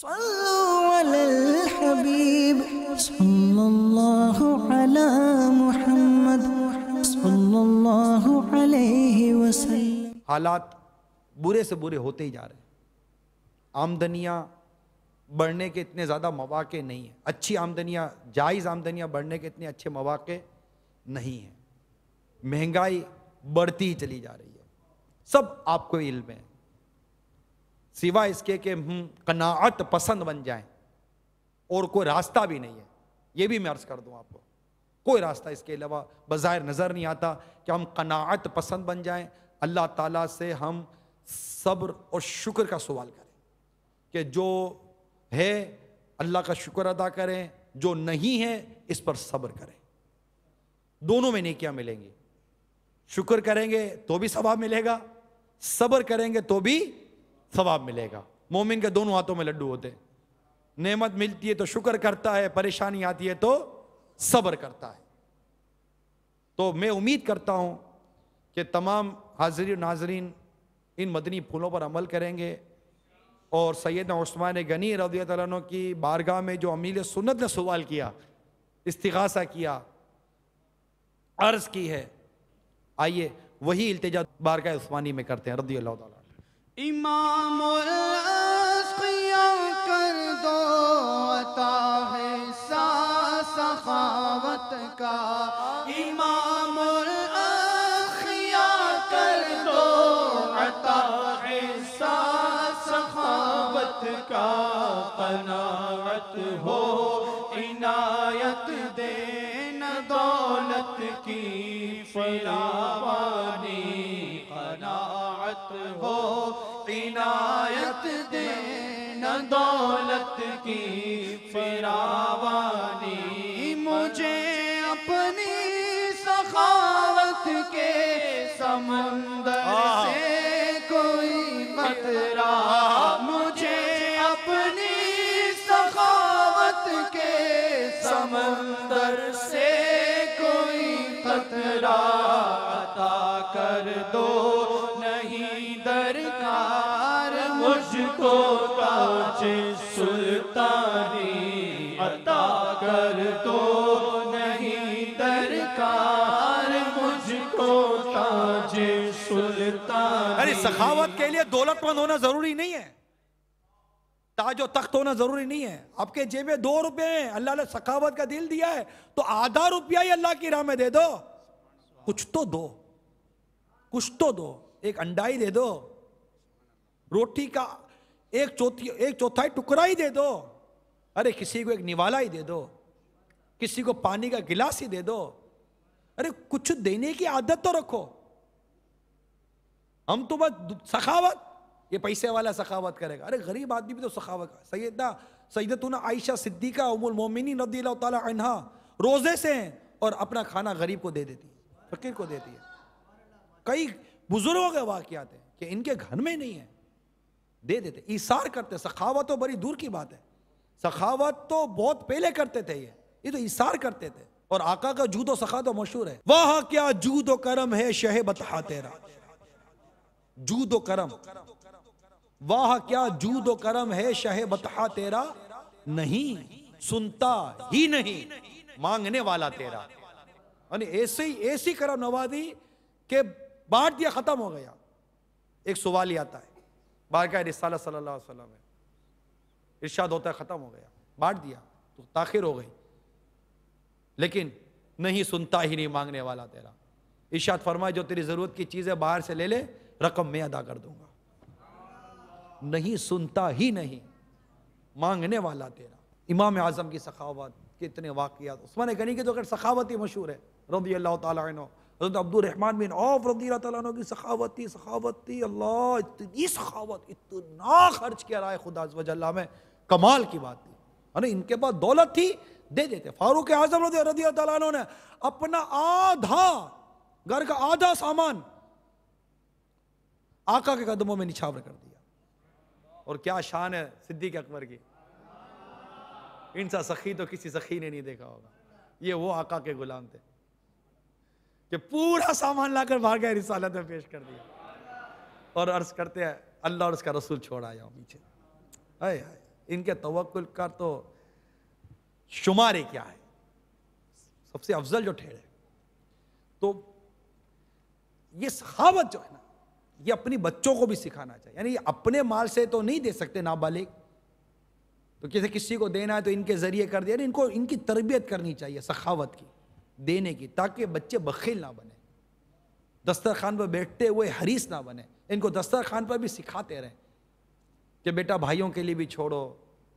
صلوا علی الحبیب صلی اللہ علی محمد صلی اللہ علیہ وسلم۔ حالات برے سے برے ہوتے ہی جا رہے ہیں، آمدنیاں بڑھنے کے اتنے زیادہ مواقع نہیں ہیں، اچھی آمدنیاں، جائز آمدنیاں بڑھنے کے اتنے اچھے مواقع نہیں ہیں، مہنگائی بڑھتی ہی چلی جا رہی ہے، سب آپ کو علم ہے، سوائے اس کے کہ ہم قناعت پسند بن جائیں، اور کوئی راستہ بھی نہیں ہے، یہ بھی میں عرض کر دوں آپ کو، کوئی راستہ اس کے علاوہ بظاہر نظر نہیں آتا کہ ہم قناعت پسند بن جائیں، اللہ تعالیٰ سے ہم صبر اور شکر کا سوال کریں کہ جو ہے اللہ کا شکر ادا کریں، جو نہیں ہے اس پر صبر کریں، دونوں میں نیکیاں ملیں گی، شکر کریں گے تو بھی ثواب ملے گا، صبر کریں گے تو بھی ثواب ملے گا۔ مومن کے دونوں ہاتھوں میں لڈو ہوتے ہیں، نعمت ملتی ہے تو شکر کرتا ہے، پریشانی آتی ہے تو صبر کرتا ہے۔ تو میں امید کرتا ہوں کہ تمام حاضرین ناظرین ان مدنی پھولوں پر عمل کریں گے، اور سیدنا عثمان غنی رضی اللہ عنہ کی بارگاہ میں جو امیل سنت نے سوال کیا، استغاثہ کیا، عرض کی ہے، آئیے وہی التجا بارگاہ عثمانی میں کرتے ہیں رضی اللہ تعالیٰ عنہ۔ امام الاسقیاء کر دو عطا ہے سخاوت کا، امام الاسقیاء کر دو عطا ہے سخاوت کا، قناعت ہو عنایت دینا دولت کی فراوانی، قناعت ہو عنایت دینا دولت کی فراوانی، مجھے اپنی سخاوت کے سمندر سے کوئی خطرہ، مجھے اپنی سخاوت کے سمندر سے کوئی خطرہ عطا کر دو، نہیں درکار مجھ کو تاج سلطانی، عطا کر دو نہیں درکار مجھ کو تاج سلطانی۔ ارے سخاوت کے لیے دولت مند ہونا ضروری نہیں ہے، تاج و تخت ہونا ضروری نہیں ہے، آپ کے جیب میں 2 روپے ہیں، اللہ نے سخاوت کا دل دیا ہے تو آدھا روپیہ ہی اللہ کی راہ میں دے دو، کچھ تو دو، کچھ تو دو، ایک انڈا ہی دے دو، روٹی کا ایک چوتھائی ٹکڑا ہی دے دو، ارے کسی کو ایک نوالا ہی دے دو، کسی کو پانی کا گلاس ہی دے دو، ارے کچھ دینے کی عادت تو رکھو۔ ہم تو بس سخاوت، یہ پیسے والا سخاوت کرے گا، ارے غریب آدمی بھی تو سخاوت کرے۔ سیدتنا عائشہ صدیقہ ام المومنین رضی اللہ تعالی عنہا روزے سے ہیں اور اپنا کھانا غریب کو دے دیتی ہے، فقیر کو دیتی ہے۔ کئی بزرگوں کے واقعات ہیں کہ ان کے گھر میں نہیں ہے، دے دیتے، ایثار کرتے۔ سخاوت تو بڑی دور کی بات ہے، سخاوت تو بہت پہلے کرتے تھے، یہ تو ایثار کرتے تھے، اور آقا کا جود و سخا تو مشہور ہے، واہ کیا جود و کرم ہے شہ بطحہ تیرا، جود و کرم، واہ کیا جود و کرم ہے شہ بطحہ تیرا، نہیں سنتا ہی نہیں مانگنے والا تیرا، یعنی ایسی کرم نوازی کہ بانٹ دیا ختم ہو گیا۔ ایک سوال ہی آتا ہے بارگاہ رسالہ صلی اللہ علیہ وسلم میں، ارشاد ہوتا ہے ختم ہو گیا، بانٹ دیا تو تاخیر ہو گئی، لیکن نہیں سنتا ہی نہیں مانگنے والا تیرا، ارشاد فرمائے جو تیری ضرورت کی چیزیں باہر سے لے لے، رقم میں ادا کر دوں گا، نہیں سنتا ہی نہیں مانگنے والا تیرا۔ امام اعظم کی سخاوت کے اتنے واقعات، عثمان غنی کی تو اگر سخاوت ہی مشہور ہے رضی اللہ تعالیٰ عنہ، حضرت عبد الرحمن بن عوف رضی اللہ تعالیٰ عنہ کی سخاوت تھی، اللہ اتنی سخاوت، اتنا خرچ کیا رائے خدا عز و جل میں، کمال کی بات تھی، یعنی ان کے پاس دولت تھی دے دیتے۔ فاروق اعظم رضی اللہ تعالیٰ عنہ نے اپنا آدھا گھر کا آدھا سامان آقا کے قدموں میں نچھاور کر دیا، اور کیا شان ہے صدیق اکبر کی، ان سا سخی تو کسی سخی نے نہیں دیکھا ہوگا، یہ وہ آقا کے غلام تھے کہ پورا سامان لا کر بارگاہ رسالت میں پیش کر دیا، اور عرض کرتے ہیں اللہ اور اس کا رسول چھوڑ آیا پیچھے، ان کے توکل کا تو شمار ہی کیا ہے، سب سے افضل جو ٹھہرے. تو یہ سخاوت جو ہے نا، یہ اپنی بچوں کو بھی سکھانا چاہیے. یعنی اپنے مال سے تو نہیں دے سکتے نابالغ، تو کسی کو دینا ہے تو ان کے ذریعے کر دیا. ان کی تربیت کرنی چاہیے سخاوت کی، دینے کی، تاکہ بچے بخیل نہ بنے، دسترخوان پر بیٹھتے ہوئے حریص نہ بنے. ان کو دسترخوان پر بھی سکھاتے رہیں کہ بیٹا بھائیوں کے لیے بھی چھوڑو،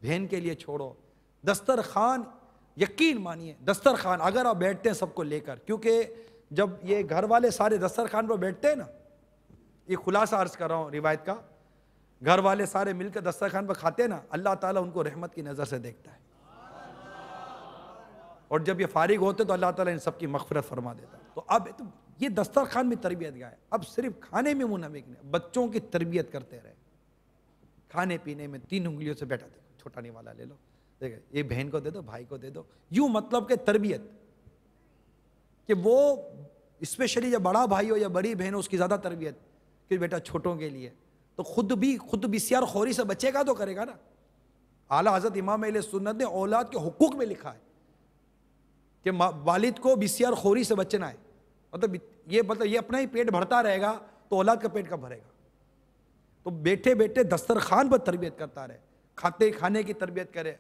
بہن کے لیے چھوڑو. دسترخوان یقین مانیے، دسترخوان اگر آپ بیٹھتے ہیں سب کو لے کر، کیونکہ جب یہ گھر والے سارے دسترخوان پر بیٹھتے ہیں نا، یہ خلاصہ عرض کر رہا ہوں روایت کا، گھر والے سارے مل کر دسترخوان پر کھاتے ہیں نا، اللہ تعالیٰ ان کو رحمت کی نظر سے دیکھتا ہے، اور جب یہ فارغ ہوتے تو اللہ تعالیٰ ان سب کی مغفرت فرما دیتا ہے. تو اب یہ دسترخوان میں تربیت گاہ ہے. اب صرف کھانے میں منہمک نہیں، بچوں کی تربیت کرتے رہے. کھانے پینے میں 3 انگلیوں سے بیٹھا دے، چھوٹا نہیں والا لے لو، دیکھیں یہ بہن کو دے دو، بھائی کو دے دو، یوں مطلب کہ تربیت، کہ وہ اسپیشلی جب بڑا بھائی ہو یا بڑی بہن ہو اس کی زیادہ تربیت، کہ بیٹا چھوٹوں کے لیے تو خود بسیار خوری سے بچے گا تو کرے گا نا. اعلیٰ حضرت امام اہل سنت نے اولاد کے حقوق میں لکھا ہے کہ والد کو بسیار خوری سے بچنا ہے. مطلب یہ اپنا ہی پیٹ بھرتا رہے گا تو اولاد کا پیٹ کب بھرے گا. تو بیٹھے بیٹھے دسترخوان پر تربیت کرتا رہے، کھانے کی تربیت کرے،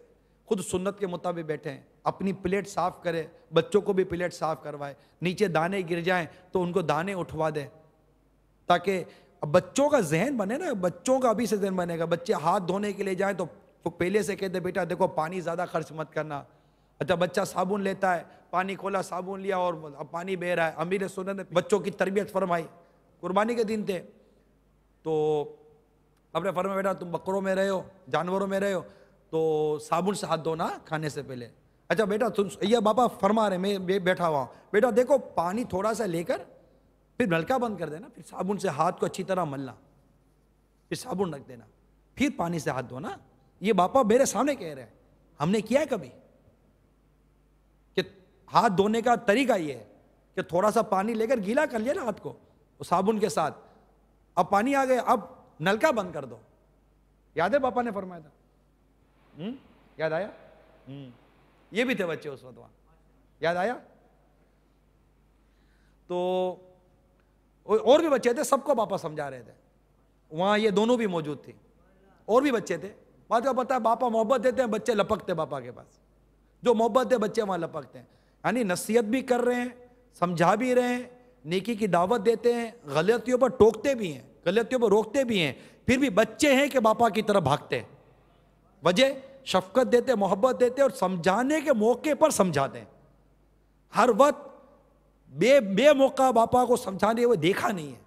خود سنت کے مطابق بیٹھیں، اپنی پلیٹ صاف کرے، بچوں کو بھی پلیٹ صاف کروائے، نیچے دانے گر جائیں تو ان کو دانے اٹھوا دے، تاکہ بچوں کا ذہن بنے نا. بچوں کا ابھی سے ذہن بنے گا. بچے ہاتھ دھونے کے لیے جائیں تو پہلے سے کہتے بیٹا دیکھو پانی زیادہ خرچ مت کرنا. اچھا بچہ صابن لیتا ہے، پانی کھولا صابن لیا اور اب پانی بہہ رہا ہے. امیر سنت نے بچوں کی تربیت فرمائی، قربانی کے دن تھے تو اپنے فرمایا بیٹا تم بکروں میں رہے ہو، جانوروں میں رہے ہو تو صابن سے ہاتھ دھونا کھانے سے پہلے. اچھا بیٹا یہ بابا فرما رہے، میں بیٹھا ہوا ہوں، بیٹا دیکھو پانی تھوڑا سا لے کر پھر نلکا بند کر دینا، پھر صابن سے ہاتھ کو اچھی طرح ملنا، پھر صابن رکھ دینا، پھر پانی سے ہاتھ دھونا. یہ باپا میرے سامنے کہہ رہے ہیں. ہم نے کیا ہے کبھی کہ ہاتھ دھونے کا طریقہ یہ ہے کہ تھوڑا سا پانی لے کر گیلا کر لیا نا ہاتھ کو صابن کے ساتھ، اب پانی آ گیا، اب نلکا بند کر دو. یاد ہے پاپا نے فرمایا تھا؟ یاد آیا؟ یہ بھی تھے بچے اس وقت وہاں، یاد آیا؟ تو اور بھی بچے تھے، سب کو باپا سمجھا رہے تھے وہاں، یہ دونوں بھی موجود تھے، اور بھی بچے تھے. بات کا پتہ ہے باپا محبت دیتے ہیں، بچے لپکتے باپا کے پاس، جو محبت دے بچے وہاں لپکتے ہیں. یعنی نصیحت بھی کر رہے ہیں، سمجھا بھی رہے ہیں، نیکی کی دعوت دیتے ہیں، غلطیوں پر ٹوکتے بھی ہیں، غلطیوں پر روکتے بھی ہیں، پھر بھی بچے ہیں کہ باپا کی طرف بھاگتے ہیں. وجہ شفقت دیتے، محبت دیتے اور سمجھانے کے موقع پر سمجھاتے ہیں. ہر وقت بے موقع باپا کو سمجھانے ہوئے دیکھا نہیں ہے.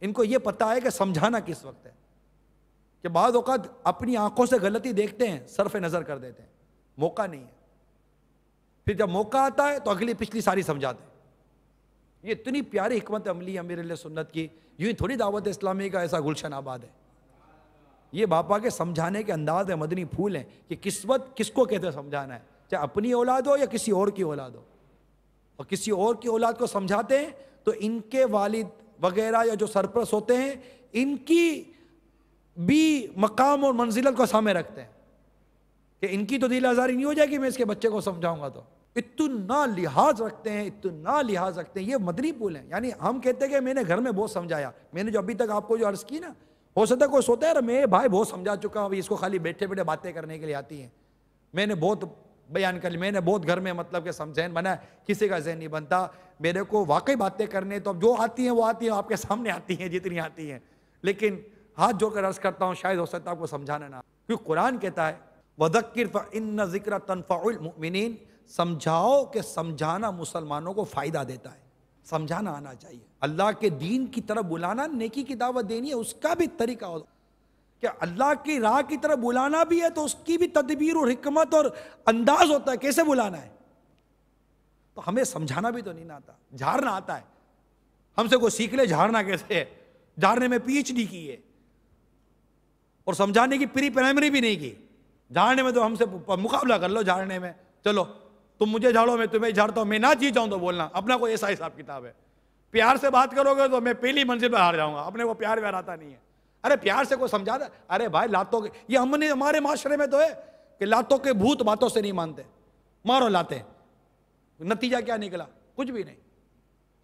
ان کو یہ پتا ہے کہ سمجھانا کس وقت ہے، کہ بعض اوقات اپنی آنکھوں سے غلطی دیکھتے ہیں، صرف نظر کر دیتے ہیں، موقع نہیں ہے. پھر جب موقع آتا ہے تو اگلی پچھلی ساری سمجھاتے ہیں. یہ اتنی پیاری حکمت عملی امیر اہل سنت کی، یوں ہی تھوڑی دعوت اسلامی کا ایسا گلشن آباد ہے. یہ باپا کے سمجھانے کے انداز ہے، مدنی پھول ہیں کہ کس وقت کس کو کہتے سمجھانا ہے، چاہے اپنی اولاد ہو یا کسی اور کی اولاد ہو. اور کسی اور کی اولاد کو سمجھاتے ہیں تو ان کے والد وغیرہ یا جو سرپرست ہوتے ہیں ان کی بھی مقام اور منزلت کو سامنے رکھتے ہیں کہ ان کی تو دل آزاری نہیں ہو جائے گی میں اس کے بچے کو سمجھاؤں گا. تو اتنا لحاظ رکھتے ہیں، اتنا لحاظ رکھتے ہیں. یہ مدنی پھول ہیں. یعنی ہم کہتے ہیں کہ میں نے گھر میں بہت سمجھایا، میں نے جو ابھی تک آپ کو جو عرض کی نا، ہو سکتا ہے کوئی سوتا ہے میں بھائی بہت سمجھا چکا ہوں، اس کو خالی بیٹھے بیٹھے باتیں کرنے کے لیے آتی ہیں، میں نے بہت بیان کر لی، میں نے بہت گھر میں مطلب کہ ذہن بنا ہے. کسی کا ذہن نہیں بنتا. میرے کو واقعی باتیں کرنے تو اب جو آتی ہیں وہ آتی ہیں، آپ کے سامنے آتی ہیں جتنی آتی ہیں، لیکن ہاتھ جوڑ کر عرض کرتا ہوں شاید ہو سکتا ہے آپ کو سمجھانا نہ، کیونکہ قرآن کہتا ہے وَذَكِّرْ فَإِنَّ ذِكْرَ تَنْفَعُ الْمُؤْمِنِينَ، سمجھاؤ کہ سمجھانا مسلمانوں کو فائدہ دیتا ہے. سمجھانا آنا چاہیے. اللہ کے دین کی طرف بلانا، نیکی کی دعوت دینی ہے، اس کا بھی طریقہ ہو کہ اللہ کی راہ کی طرف بلانا بھی ہے تو اس کی بھی تدبیر اور حکمت اور انداز ہوتا ہے کیسے بلانا ہے. تو ہمیں سمجھانا بھی تو نہیں آتا، جھاڑنا آتا ہے. ہم سے کوئی سیکھ لے جھاڑنا کیسے ہے، جھاڑنے میں پی ایچ ڈی کی ہے اور سمجھانے کی پری پرائمری بھی نہیں کی. جھاڑنے میں تو ہم سے مقابلہ کر لو، جھاڑنے میں چلو تم مجھے جھاڑو میں تمہیں جھاڑتا ہوں، میں نہ جیت جاؤں تو بولنا. اپنا کوئی ایسا حساب کتاب ہے. پیار سے بات کرو گے تو میں پہلی منزل پہ ہار جاؤں گا. اپنے کو پیار آتا نہیں ہے. ارے پیار سے کوئی سمجھاتا، ارے بھائی لاتوں کے یہ ہم نے ہمارے معاشرے میں تو ہے کہ لاتوں کے بھوت باتوں سے نہیں مانتے، مارو لاتے، نتیجہ کیا نکلا؟ کچھ بھی نہیں،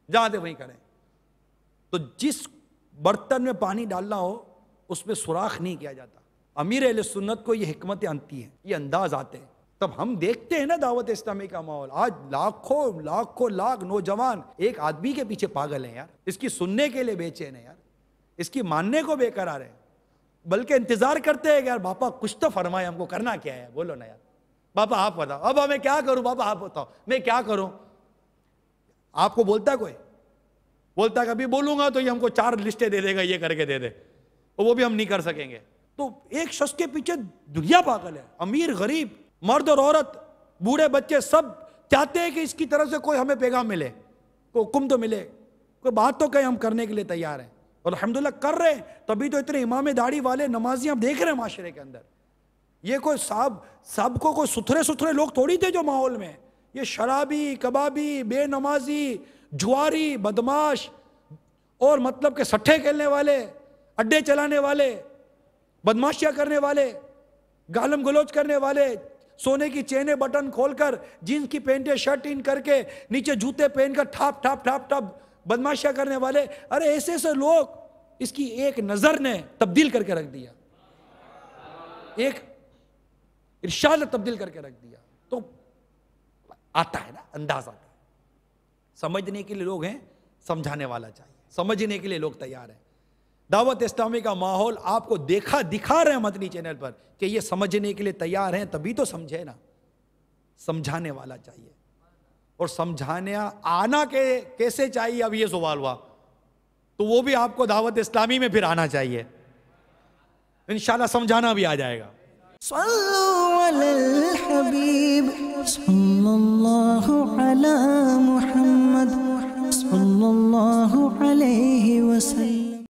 جہاں دے وہیں کریں۔ تو جس برتن میں پانی ڈالنا ہو اس میں سوراخ نہیں کیا جاتا۔ امیر اہل سنت کو یہ حکمتیں آتی ہیں، یہ انداز آتے ہیں، تب ہم دیکھتے ہیں نا دعوت اسلامی کا ماحول۔ آج لاکھوں لاکھ نوجوان ایک آدمی کے پیچھے پاگل ہیں یار، اس کی سننے کے لیے بے چین ہیں یار، اس کی ماننے کو بے قرار ہے، بلکہ انتظار کرتے ہیں کہ یار باپا کچھ تو فرمائے، ہم کو کرنا کیا ہے، بولو نا یار، باپا آپ بتاؤ، اب میں کیا کروں، باپا آپ بتاؤ میں کیا کروں۔ آپ کو بولتا ہے کوئی؟ بولتا ہے کبھی بولوں گا تو یہ ہم کو 4 لسٹیں دے دے گا، یہ کر کے دے دے، اور وہ بھی ہم نہیں کر سکیں گے۔ تو ایک شخص کے پیچھے دنیا پاگل ہے، امیر غریب، مرد اور عورت، بوڑھے بچے، سب چاہتے ہیں کہ اس کی طرف سے کوئی ہمیں پیغام ملے، کوئی حکم تو ملے، کوئی بات تو کہیں، ہم کرنے کے لیے تیار ہیں، اور الحمدللہ کر رہے ہیں۔ تبھی تو اتنے امام داڑھی والے نمازی ہم دیکھ رہے ہیں معاشرے کے اندر۔ یہ کوئی صاحب کو کوئی ستھرے لوگ تھوڑی تھے جو ماحول میں، یہ شرابی، کبابی، بے نمازی، جواری، بدماش، اور مطلب کہ سٹھے کھیلنے والے، اڈے چلانے والے، بدماشیاں کرنے والے، گالم گلوچ کرنے والے، سونے کی چینیں بٹن کھول کر، جینس کی پینٹیں شرٹ ان کر کے، نیچے جوتے پہن کر ٹھاپ ٹھاپ ٹھاپ ٹھاپ بدماشیاں کرنے والے، ارے ایسے لوگ اس کی ایک نظر نے تبدیل کر کے رکھ دیا، ایک ارشاد نے تبدیل کر کے رکھ دیا۔ تو آتا ہے نا، انداز آتا ہے۔ سمجھنے کے لیے لوگ ہیں، سمجھانے والا چاہیے، سمجھنے کے لیے لوگ تیار ہیں۔ دعوت اسلامی کا ماحول آپ کو دکھا رہے ہیں مدنی چینل پر کہ یہ سمجھنے کے لیے تیار ہیں، تبھی تو سمجھے نا، سمجھانے والا چاہیے، اور سمجھانے آنا کیسے چاہیے، اب یہ سوال ہوا، تو وہ بھی آپ کو دعوت اسلامی میں پھر آنا چاہیے، انشاءاللہ سمجھانا بھی آ جائے گا۔ صلوا علی الحبیب صلی اللہ علی محمد صلی اللہ علیہ وسلم۔